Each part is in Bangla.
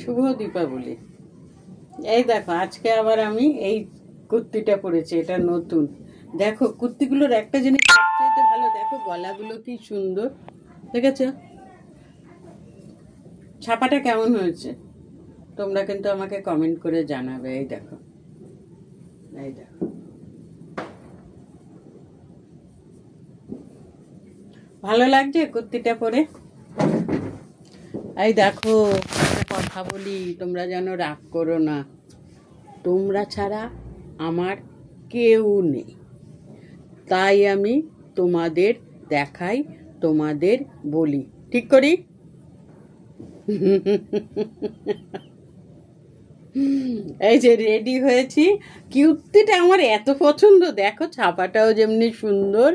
শুভ দীপাবলি। এই দেখো আজকে আবার আমি এই কুর্তিটা পরেছি, এটা নতুন। দেখো কুর্তিগুলোর একটা জিনিস সবচেয়ে ভালো, দেখো গলাগুলো কি সুন্দর, দেখেছো? ছাপাটা কেমন হয়েছে তোমরা কিন্তু আমাকে কমেন্ট করে জানাবে। এই দেখো, এই দেখো, ভালো লাগছে কুর্তিটা পরে? এই দেখো, একটা কথা বলি, তোমরা যেন রাগ করো না। তোমরা ছাড়া আমার কেউ নেই, তাই আমি তোমাদের দেখাই, তোমাদের বলি, ঠিক করি? এই যে রেডি হয়েছি, কুর্তিটা আমার এত পছন্দ, দেখো ছাপাটাও যেমনি সুন্দর,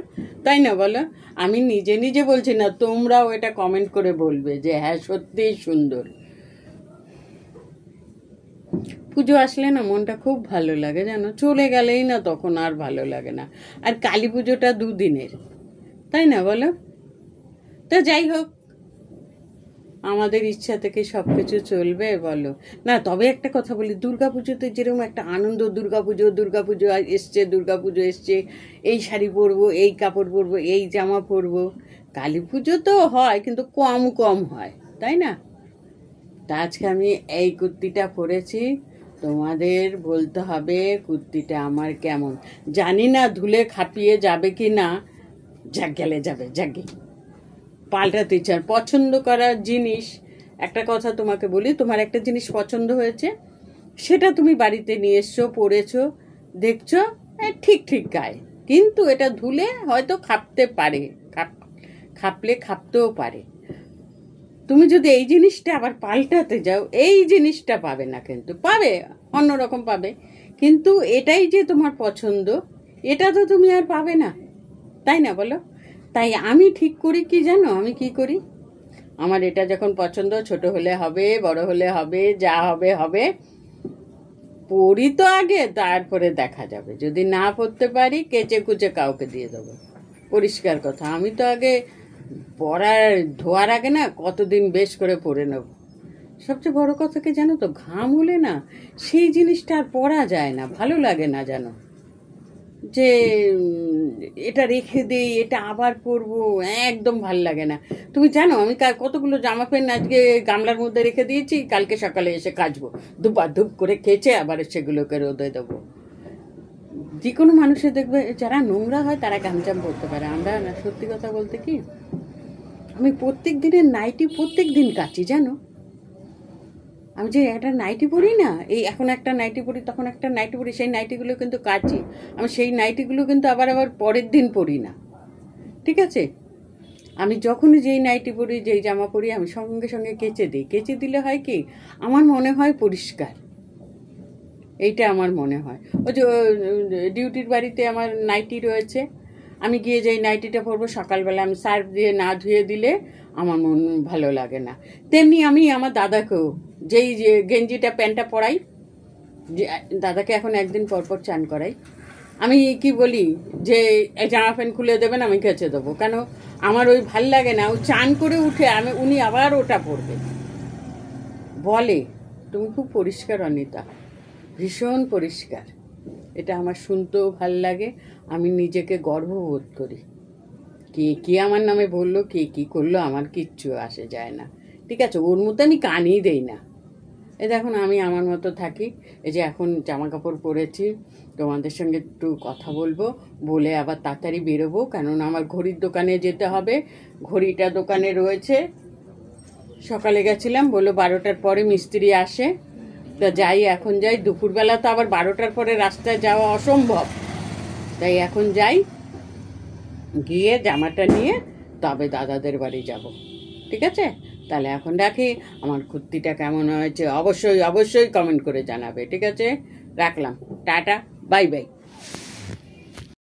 তাই না বলো? আমি নিজে নিজে বলছি না, তোমরাও এটা কমেন্ট করে বলবে যে হ্যাঁ সত্যিই সুন্দর। পুজো আসলে না মনটা খুব ভালো লাগে, জানো, চলে গেলেই না তখন আর ভালো লাগে না। আর কালী পুজোটা দুদিনের, তাই না বলো? তা যাই হোক, আমাদের ইচ্ছা থেকে সব কিছু চলবে বলো না? তবে একটা কথা বলি, দুর্গাপুজোতে যেরকম একটা আনন্দ, দুর্গাপুজো এসছে, এই শাড়ি পরবো, এই কাপড় পরবো, এই জামা পরবো। কালী পুজো তো হয় কিন্তু কম কম হয়, তাই না? তা আজকে আমি এই কুর্তিটা পরেছি, তোমাদের বলতে হবে কুর্তিটা আমার কেমন। জানি না ধুলে খাপিয়ে যাবে কি না, যাক গেলে যাবে, যাকে পাল্টাতে চান। পছন্দ করার জিনিস, একটা কথা তোমাকে বলি, তোমার একটা জিনিস পছন্দ হয়েছে, সেটা তুমি বাড়িতে নিয়ে এসছো, পরেছো, দেখছো ঠিক ঠিক গায়ে, কিন্তু এটা ধুলে হয়তো খাপতে পারে, খাপলে খাপতেও পারে। তুমি যদি এই জিনিসটা আবার পাল্টাতে যাও, এই জিনিসটা পাবে না, কিন্তু পাবে অন্যরকম পাবে, কিন্তু এটাই যে তোমার পছন্দ, এটা তো তুমি আর পাবে না, তাই না বলো? তাই আমি ঠিক করি কি জানো, আমি কি করি, আমার এটা যখন পছন্দ, ছোট হলে হবে, বড় হলে হবে, যা হবে হবে, পড়ি তো আগে, তারপরে দেখা যাবে। যদি না পড়তে পারি, কেচে কুচে কাউকে দিয়ে দেবো, পরিষ্কার কথা। আমি তো আগে পড়ার ধোয়ার আগে না কতদিন বেশ করে পরে নেব। সবচেয়ে বড় কথা কি জানো তো, ঘাম হলে না সেই জিনিসটা আর পরা যায় না, ভালো লাগে না, জানো, যে এটা রেখে দেই, এটা আবার পরবো, একদম ভাল লাগে না। তুমি জানো আমি কতগুলো জামা প্যান্ট আজকে গামলার মধ্যে রেখে দিয়েছি, কালকে সকালে এসে কাচবো, ধূপ করে কেচে আবার সেগুলোকে রোদে দেবো। যে কোনো মানুষের দেখবে যারা নোংরা হয় তারা গামজাম পরতে পারে, আমরা না। সত্যি কথা বলতে কি, আমি প্রত্যেক দিনের নাইটি প্রত্যেক দিন কাচি, জানো। আমি যে একটা নাইটি পরি না, এই এখন একটা নাইটি পরি, তখন একটা নাইটি পরি, সেই নাইটিগুলো কিন্তু কাচি আমি, সেই নাইটিগুলো কিন্তু আবার পরের দিন পরি না, ঠিক আছে? আমি যখনই যেই নাইটি পরি, যেই জামা পরি, আমি সঙ্গে সঙ্গে কেচে দিই। কেচে দিলে হয় কি, আমার মনে হয় পরিষ্কার, এইটা আমার মনে হয়। ওই যে ডিউটির বাড়িতে আমার নাইটি রয়েছে, আমি গিয়ে যেই নাইটিটা পরবো সকালবেলা, আমি সার্ফ দিয়ে না ধুয়ে দিলে আমার মন ভালো লাগে না। তেমনি আমি আমার দাদাকেও যেই যে গেঞ্জিটা প্যান্টটা পরাই, যে দাদাকে এখন একদিন পর পর চান করাই, আমি কি বলি যে এই জামা প্যান্ট খুলে দেবেন, আমি কেচে দেবো। কেন, আমার ওই ভাল লাগে না, ও চান করে উঠে উনি আবার ওটা পরবে, বলে তুমি খুব পরিষ্কার অনিতা, ভীষণ পরিষ্কার। এটা আমার শুনতেও ভাল লাগে, আমি নিজেকে গর্ববোধ করি। কে কি আমার নামে বললো, কে কি করলো, আমার কিচ্ছু আসে যায় না, ঠিক আছে? ওর মধ্যে আমি কানই দেই না। এই দেখুন আমি আমার মতো থাকি। এই যে এখন জামা কাপড় পরেছি, তোমাদের সঙ্গে একটু কথা বলবো, বলে আবার তাড়াতাড়ি বেরোবো, কেননা আমার ঘড়ির দোকানে যেতে হবে। ঘড়িটা দোকানে রয়েছে, সকালে গেছিলাম, বললো 12টার পরে মিস্ত্রি আসে, তা যাই, এখন যাই। দুপুরবেলা তো আবার 12টার পরে রাস্তায় যাওয়া অসম্ভব, তাই এখন যাই, গিয়ে জামাটা নিয়ে তবে দাদাদের বাড়ি যাব, ঠিক আছে? তাহলে এখন রাখি। আমার কুর্তিটা কেমন হয়েছে অবশ্যই অবশ্যই কমেন্ট করে জানাবে, ঠিক আছে? রাখলাম, টাটা, বাই বাই।